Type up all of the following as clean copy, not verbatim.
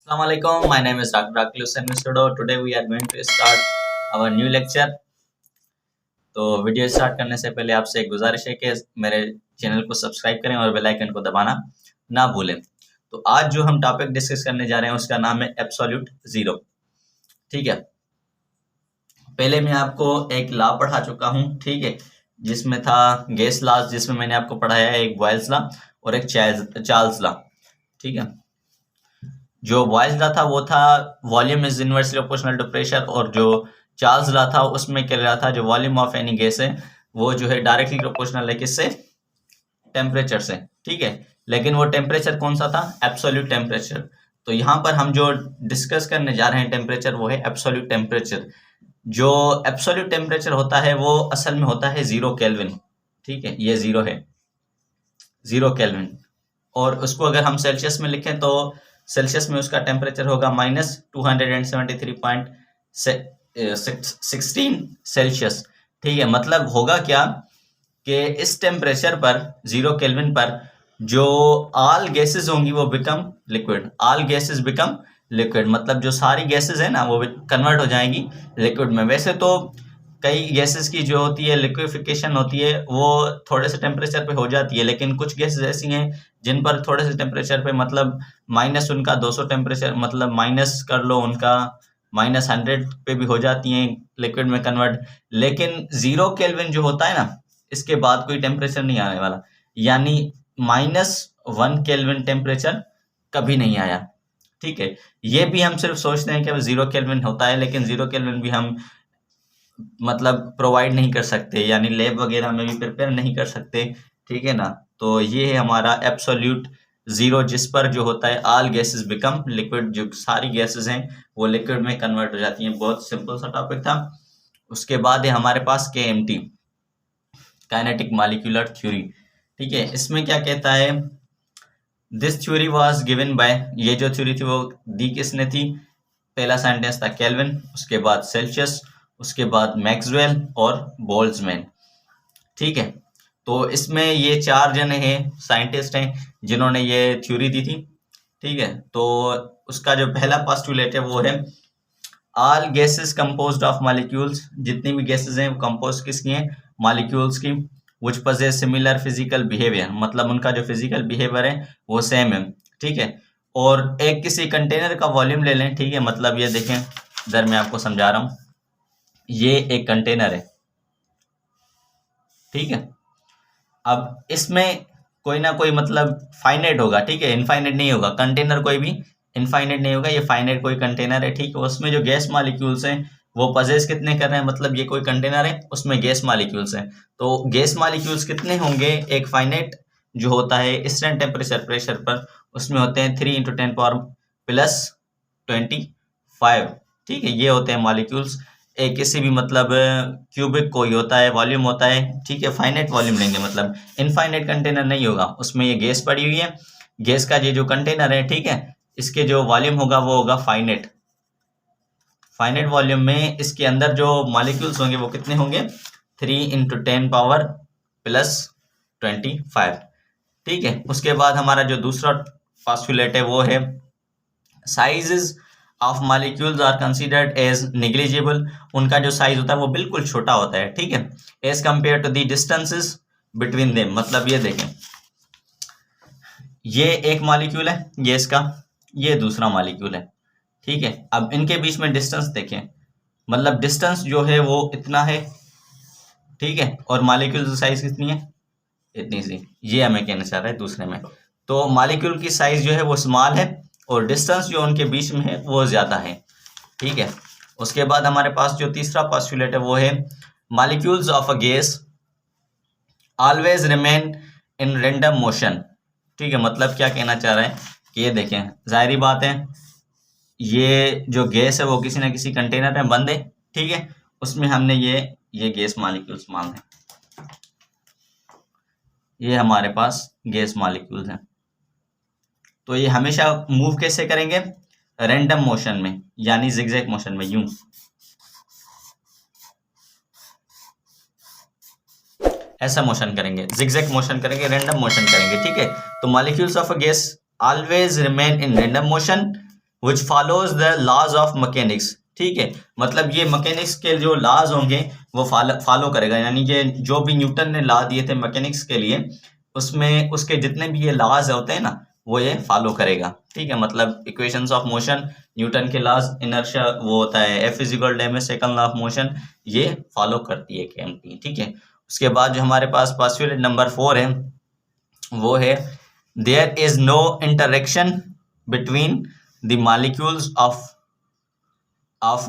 Assalamualaikum. My name is Dr. Akhilus Senvistodo. Today we are going to start our new lecture. तो video start करने से पहले आपसे एक गुजारिश है कि मेरे चैनल को सब्सक्राइब करें और बेल आइकन को दबाना ना भूलें। तो आज जो हम टॉपिक डिस्कस करने जा रहे हैं उसका नाम है एब्सोल्यूट जीरो। ठीक है, पहले मैं आपको एक लॉ पढ़ा चुका हूँ, ठीक है, जिसमें था गैस लॉ, जिसमें मैंने आपको पढ़ाया है एक बॉयल्स लॉ और एक चार्ल्स लॉ। ठीक है, जो बॉयल्स लॉ था वो था volume is inversely proportional to pressure, और जो चार्ल्स लॉ था उसमें कह रहा था जो वॉल्यूम ऑफ एनी गैस है वो जो है डायरेक्टली प्रोपोर्शनल है किससे, टेम्परेचर से। ठीक है, लेकिन वो टेम्परेचर कौन सा था, एब्सोल्यूट टेम्परेचर। तो यहाँ पर हम जो डिस्कस करने जा रहे हैं टेम्परेचर वो है एब्सोल्यूट टेम्परेचर। जो एब्सोल्यूट टेम्परेचर होता है वो असल में होता है 0 केल्विन। ठीक है, ये 0 है, 0 केल्विन। और उसको अगर हम सेल्सियस में लिखें तो सेल्सियस में उसका टेम्परेचर होगा -273.16 सेल्सियस। ठीक है, मतलब होगा क्या कि इस टेम्परेचर पर 0 केल्विन पर जो ऑल गैसेस होंगी वो become liquid, all gases become liquid, मतलब जो सारी गैसेस है ना वो कन्वर्ट हो जाएंगी लिक्विड में। वैसे तो कई गैसेस की जो होती है लिक्विफिकेशन होती है वो थोड़े से टेम्परेचर पे हो जाती है, लेकिन कुछ गैसेस ऐसी हैं जिन पर थोड़े से टेम्परेचर पे, मतलब माइनस उनका 200 टेम्परेचर, मतलब माइनस कर लो उनका -100 पे भी हो जाती हैं लिक्विड में कन्वर्ट। लेकिन 0 केल्विन जो होता है ना, इसके बाद कोई टेम्परेचर नहीं आने वाला, यानी -1 केल्विन टेम्परेचर कभी नहीं आया। ठीक है, ये भी हम सिर्फ सोचते हैं कि 0 केल्विन होता है, लेकिन 0 केल्विन भी हम मतलब प्रोवाइड नहीं कर सकते, यानी लैब वगैरह में भी प्रिपेयर नहीं कर सकते। ठीक है ना, तो ये है हमारा एब्सोल्यूट जीरो, जिस पर जो होता है ऑल गैसेस बिकम लिक्विड, जो सारी गैसेस हैं वो लिक्विड में कन्वर्ट हो जाती हैं। बहुत सिंपल सा टॉपिक था। उसके बाद है हमारे पास KMT, काइनेटिक मॉलिक्यूलर थ्योरी। ठीक है, इसमें क्या कहता है, this theory was given by, ये जो थ्योरी थी वो दी किसने थी, पहला सेंटेंस था केल्विन, उसके बाद सेल्सियस, उसके बाद मैक्सवेल और बोल्ट्जमैन। ठीक है, तो इसमें ये 4 जने हैं, साइंटिस्ट हैं जिन्होंने ये थ्योरी दी थी। ठीक है, तो उसका जो पहला पोस्टुलेट है वो है all gases composed of molecules, जितनी भी गैसेस हैं वो कंपोज किसकी हैं, मॉलिक्यूल्स की, which possess similar physical behaviour, मतलब उनका जो फिजिकल बिहेवियर है वो सेम है। ठीक है, और एक किसी कंटेनर का वॉल्यूम ले लें। ठीक है, मतलब ये देखें, इधर मैं आपको समझा रहा हूँ, ये एक कंटेनर है। ठीक है, अब इसमें कोई ना कोई मतलब फाइनाइट होगा, ठीक है, इनफाइनाइट नहीं होगा, कंटेनर कोई भी इनफाइनाइट नहीं होगा, ये फाइनाइट कोई कंटेनर है। ठीक है, उसमें जो गैस मॉलिक्यूल्स हैं वो पजेस कितने कर रहे हैं, मतलब ये कोई कंटेनर है उसमें गैस मॉलिक्यूल्स हैं, तो गैस मॉलिक्यूल्स कितने होंगे, एक फाइनाइट जो होता है इंस्टेंट टेम्परेचर प्रेशर पर उसमें होते हैं 3 × 10⁻+25। ठीक है, ये होते हैं मॉलिक्यूल्स। एक किसी भी मतलब क्यूबिक कोई होता है, वॉल्यूम होता है, ठीक है, फाइनाइट वॉल्यूम लेंगे, मतलब इनफाइनाइट कंटेनर नहीं होगा, उसमें ये गैस पड़ी हुई है, गैस का ये जो कंटेनर है, ठीक है, इसके जो वॉल्यूम होगा वो होगा फाइनाइट। फाइनाइट वॉल्यूम में इसके अंदर जो मॉलिक्यूल्स होंगे वो कितने होंगे, 3 × 10⁻+25। ठीक है, उसके बाद हमारा जो दूसरा पोस्टुलेट है वो है sizes of molecules are considered as negligible, उनका जो साइज होता है वो बिल्कुल छोटा होता है। ठीक है, as compare to the distances between them, मतलब ये देखें, ये एक मॉलिक्यूल है गैस का, ये दूसरा मॉलिक्यूल है। ठीक है, अब इनके बीच में डिस्टेंस देखें, मतलब डिस्टेंस जो है वो इतना है, ठीक है, और मॉलिक्यूल की साइज कितनी है, इतनी सी, ये हमें कहना चाह रहा है दूसरे में। तो मॉलिक्यूल की साइज जो है वो स्मॉल है और डिस्टेंस जो उनके बीच में है वो ज्यादा है। ठीक है, उसके बाद हमारे पास जो तीसरा पोस्टुलेट है वो है molecules of a gas always remain in random motion. ठीक है, मतलब क्या कहना चाह रहा है कि ये देखें, जाहिर बात है ये जो गैस है वो किसी ना किसी कंटेनर में बंद है, ठीक है, उसमें हमने ये गैस मॉलिक्यूल्स मान लें, ये हमारे पास गैस मॉलिक्यूल्स हैं। तो ये हमेशा मूव कैसे करेंगे, रैंडम मोशन में, यानी जिगजैग मोशन में, यूं ऐसा मोशन करेंगे, जिगजैग मोशन करेंगे, रैंडम मोशन करेंगे। ठीक है, तो molecules of a gas always remain in random motion which follows the laws of mechanics. ठीक है, मतलब ये मैकेनिक्स के जो लॉज होंगे वो फॉलो करेगा, यानी कि जो भी न्यूटन ने लॉ दिए थे मैकेनिक्स के लिए, उसमें उसके जितने भी ये लॉज होते हैं ना वो ये फॉलो करेगा। ठीक है, मतलब इक्वेशंस ऑफ मोशन, न्यूटन के लॉज, इनर्शिया वो होता है F equal to M second law of motion, ये फॉलो करती है केएमटी। ठीक है, उसके बाद जो हमारे पास पोस्टुलेट नंबर 4 है वो है there is no interaction between the molecules of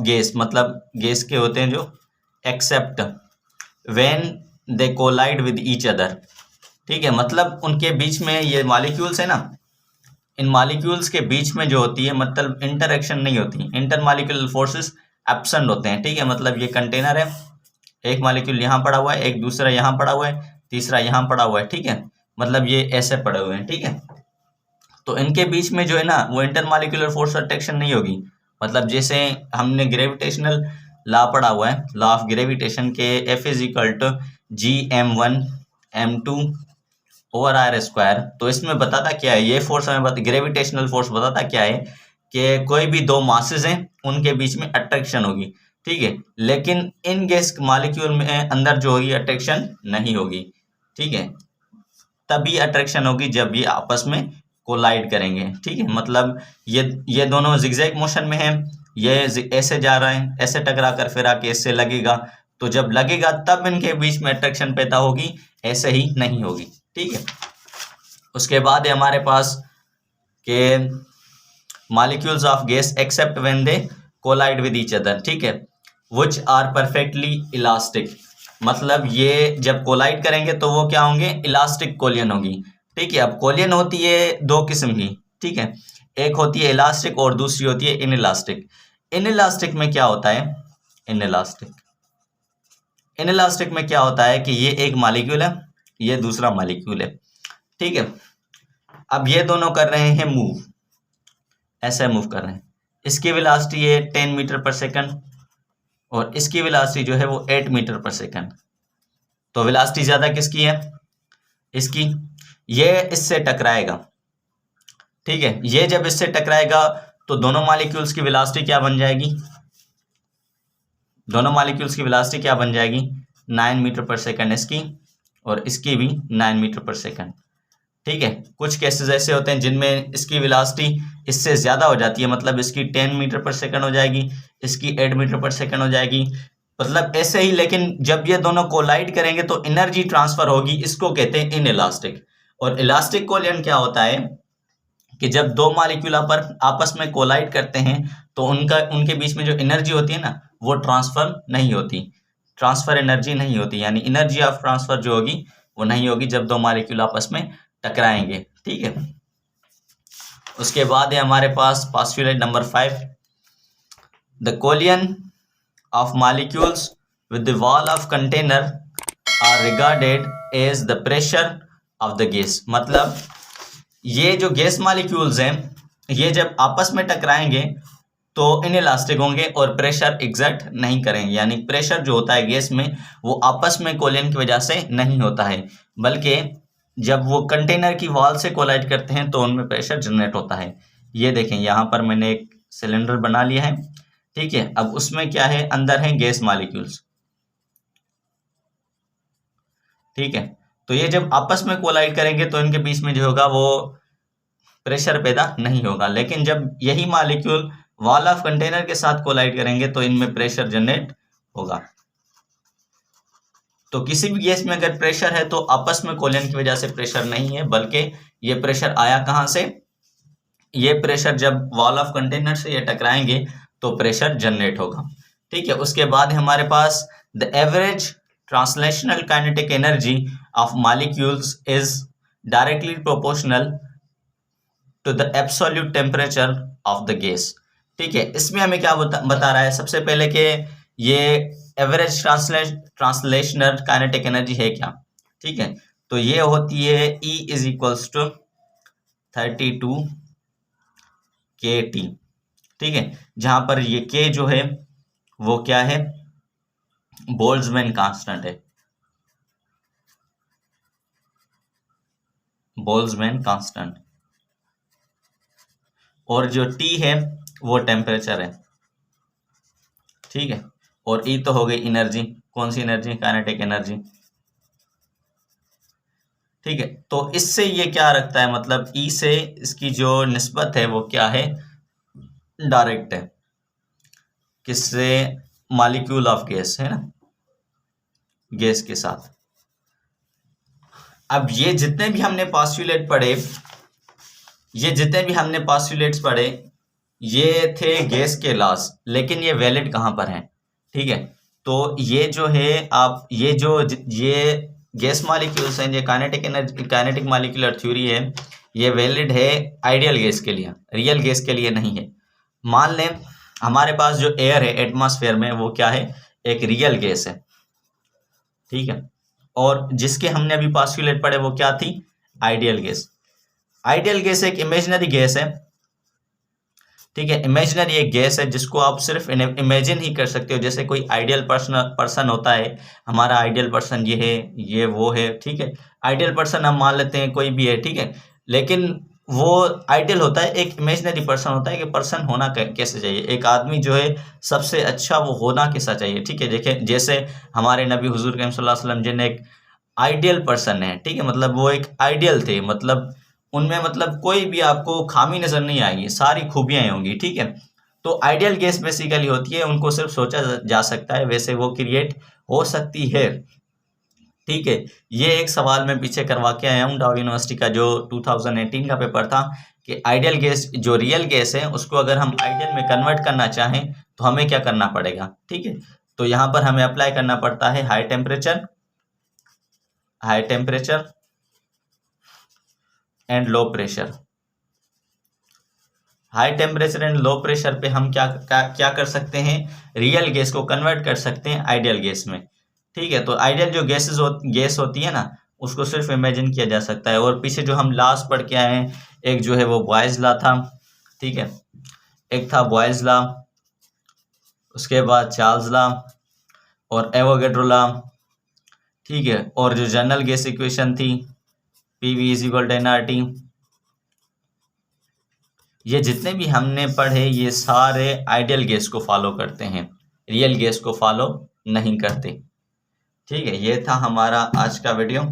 gas, मतलब गैस के होते हैं जो, except when they collide with each other. ठीक है, मतलब उनके बीच में ये मॉलिक्यूल्स है ना, इन मॉलिक्यूल्स के बीच में जो होती है मतलब इंटरेक्शन नहीं होती, इंटर मॉलिक्यूलर फोर्सेस एब्सेंट होते हैं। ठीक है, मतलब ये कंटेनर है, एक मॉलिक्यूल यहाँ पड़ा हुआ है, एक दूसरा यहाँ पड़ा हुआ है, तीसरा यहाँ पड़ा हुआ है। ठीक है, मतलब ये ऐसे पड़े हुए हैं। ठीक है, तो इनके बीच में जो है ना वो इंटर मॉलिक्यूलर फोर्स अट्रैक्शन नहीं होगी। मतलब जैसे हमने ग्रेविटेशनल लॉ पढ़ा हुआ है, लॉ ऑफ ग्रेविटेशन के F is equal to G m1 m2 over R square. तो इसमें बताता क्या है, ये फोर्स हमें ग्रेविटेशनल फोर्स बताता क्या है कि कोई भी दो मासेस हैं उनके बीच में अट्रैक्शन होगी। ठीक है, लेकिन इन गैस मॉलिक्यूल में अंदर जो होगी अट्रैक्शन नहीं होगी। ठीक है, तभी अट्रैक्शन होगी जब ये आपस में कोलाइड करेंगे। ठीक है, मतलब ये दोनों जिगजैग मोशन में हैं, ये ऐसे जा रहे हैं, ऐसे टकरा कर फिर आके इससे लगेगा, तो जब लगेगा तब इनके बीच में अट्रैक्शन पैदा होगी, ऐसे ही नहीं होगी। ठीक है, उसके बाद है हमारे पास के molecules of gas except when they collide with each other. ठीक है, विच आर परफेक्टली इलास्टिक, मतलब ये जब कोलाइड करेंगे तो वो क्या होंगे, इलास्टिक कोलियन होगी। ठीक है, अब कोलियन होती है दो किस्म की। ठीक है, एक होती है इलास्टिक और दूसरी होती है इनइलास्टिक। इनइलास्टिक में क्या होता है, इनइलास्टिक इनइलास्टिक में क्या होता है कि ये एक मॉलिक्यूल है, ये दूसरा मॉलिक्यूल है। ठीक है, अब ये दोनों कर रहे हैं मूव, ऐसे मूव कर रहे हैं, इसकी वेलोसिटी है 10 मीटर पर सेकंड और इसकी वेलोसिटी जो है वो 8 मीटर पर सेकंड। तो वेलोसिटी ज्यादा किसकी है, इसकी। ये इससे टकराएगा। ठीक है, ये जब इससे टकराएगा तो दोनों मॉलिक्यूल्स की वेलोसिटी क्या बन जाएगी, दोनों मॉलिक्यूल्स की वेलोसिटी क्या बन जाएगी, 9 मीटर पर सेकंड इसकी और इसकी भी 9 मीटर पर सेकंड। ठीक है, कुछ केसेस ऐसे होते हैं जिनमें इसकी वेलोसिटी इससे ज्यादा हो जाती है, मतलब इसकी 10 मीटर पर सेकंड हो जाएगी, इसकी 8 मीटर पर सेकंड हो जाएगी, मतलब ऐसे ही। लेकिन जब ये दोनों कोलाइड करेंगे तो एनर्जी ट्रांसफर होगी, इसको कहते हैं इनइलास्टिक। और इलास्टिक कोलियन क्या होता है कि जब दो मॉलिक्यूल आपस में कोलाइड करते हैं तो उनके बीच में जो एनर्जी होती है ना वो ट्रांसफर नहीं होती, ट्रांसफर एनर्जी नहीं होती, यानी एनर्जी ऑफ ट्रांसफर जो होगी वो नहीं होगी जब दो मॉलिक्यूल आपस में टकराएंगे। ठीक है, उसके बाद है हमारे पास postulate number 5, the collision of molecules with the wall of container are regarded as the pressure of the gas. मतलब ये जो गैस मॉलिक्यूल्स हैं ये जब आपस में टकराएंगे तो इनइलास्टिक होंगे और प्रेशर एग्जर्ट नहीं करेंगे, यानी प्रेशर जो होता है गैस में वो आपस में कोलियन की वजह से नहीं होता है, बल्कि जब वो कंटेनर की वॉल से कोलाइड करते हैं तो उनमें प्रेशर जनरेट होता है। ये देखें यहाँ पर मैंने एक सिलेंडर बना लिया है। ठीक है, अब उसमें क्या है, अंदर है गैस मॉलिक्यूल्स। ठीक है, तो ये जब आपस में कोलाइड करेंगे तो इनके बीच में जो होगा वो प्रेशर पैदा नहीं होगा, लेकिन जब यही मॉलिक्यूल वॉल ऑफ कंटेनर के साथ कोलाइड करेंगे तो इनमें प्रेशर जनरेट होगा। तो किसी भी गैस में अगर प्रेशर है तो आपस में कोलियन की वजह से प्रेशर नहीं है, बल्कि ये प्रेशर आया कहां से, ये प्रेशर जब वॉल ऑफ कंटेनर से ये टकराएंगे तो प्रेशर जनरेट होगा। ठीक है, उसके बाद हमारे पास the average translational kinetic energy of molecules is directly proportional to the absolute temperature of the gas. ठीक है, इसमें हमें क्या बता रहा है, सबसे पहले कि ये एवरेज ट्रांसलेशनल काइनेटिक एनर्जी है क्या। ठीक है, तो ये होती है E is equals to 32 kT। ठीक है, जहां पर ये K जो है वो क्या है, बोल्ट्जमैन कांस्टेंट है, बोल्ट्जमैन कांस्टेंट। और जो T है वो टेम्परेचर है, ठीक है। और ई तो हो गई एनर्जी, कौन सी एनर्जी, काइनेटिक एनर्जी, ठीक है। तो इससे ये क्या रखता है, मतलब ई से इसकी जो निस्बत है वो क्या है, डायरेक्ट है, किससे, मॉलिक्यूल ऑफ गैस है ना, गैस के साथ। अब ये जितने भी हमने पॉस्टुलेट पढ़े, ये जितने भी हमने पॉस्टुलेट्स पढ़े, ये थे गैस के लॉस, लेकिन ये वैलिड कहाँ पर हैं, ठीक है। तो ये जो है आप ये गैस मॉलिक्यूल्स हैं, ये kinetic energy, kinetic molecular theory है, ये वैलिड है आइडियल गैस के लिए, रियल गैस के लिए नहीं है। मान लें हमारे पास जो एयर है एटमॉस्फेयर में, वो क्या है, एक रियल गैस है, ठीक है। और जिसके हमने अभी पॉस्टुलेट पढ़े वो क्या थी, आइडियल गैस। आइडियल गैस एक इमेजिनरी गैस है, ठीक है। इमेजिनरी एक गैस है जिसको आप सिर्फ इमेजिन ही कर सकते हो, जैसे कोई आइडियल पर्सन होता है, हमारा आइडियल पर्सन ये है, ये वो है, ठीक है। आइडियल पर्सन हम मान लेते हैं कोई भी है, ठीक है, लेकिन वो आइडियल होता है, एक इमेजिनरी पर्सन होता है कि पर्सन होना कैसे चाहिए, एक आदमी जो है सबसे अच्छा वो होना कैसा चाहिए, ठीक है। देखिए जैसे हमारे नबी हुजूर करीम सल्लल्लाहु अलैहि वसल्लम जिन एक आइडियल पर्सन है, ठीक है, मतलब वो एक आइडियल थे, मतलब उनमें मतलब कोई भी आपको खामी नजर नहीं आएगी, सारी खूबियां होंगी, ठीक है। तो आइडियल गैस बेसिकली होती है, उनको सिर्फ सोचा जा सकता है, वैसे वो क्रिएट हो सकती है, ठीक है। ये एक सवाल मैं पीछे करवा के आया हूँ, डाउ यूनिवर्सिटी का जो 2018 का पेपर था, कि आइडियल गैस जो रियल गैस है उसको अगर हम आइडियल में कन्वर्ट करना चाहें तो हमें क्या करना पड़ेगा, ठीक है। तो यहाँ पर हमें अप्लाई करना पड़ता है high temperature and low pressure. High temperature and low pressure पे हम क्या कर सकते हैं, रियल गैस को कन्वर्ट कर सकते हैं आइडियल गैस में, ठीक है। तो आइडियल जो गैस होती है ना, उसको सिर्फ इमेजिन किया जा सकता है। और पीछे जो हम लॉस पढ़ के आए हैं, एक जो है वो बॉयज लॉ था, ठीक है, एक था बॉयज लॉ, उसके बाद चार्ल्स लॉ और एवोगैड्रो लॉ, ठीक है। और जो जनरल गैस इक्वेशन थी PV = nRT, ये जितने भी हमने पढ़े ये सारे आइडियल गैस को फॉलो करते हैं, रियल गैस को फॉलो नहीं करते, ठीक है। ये था हमारा आज का वीडियो,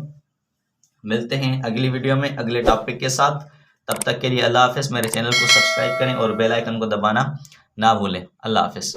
मिलते हैं अगली वीडियो में अगले टॉपिक के साथ। तब तक के लिए अल्लाह हाफिज़। मेरे चैनल को सब्सक्राइब करें और बेल आइकन को दबाना ना भूलें। अल्लाह हाफिज़।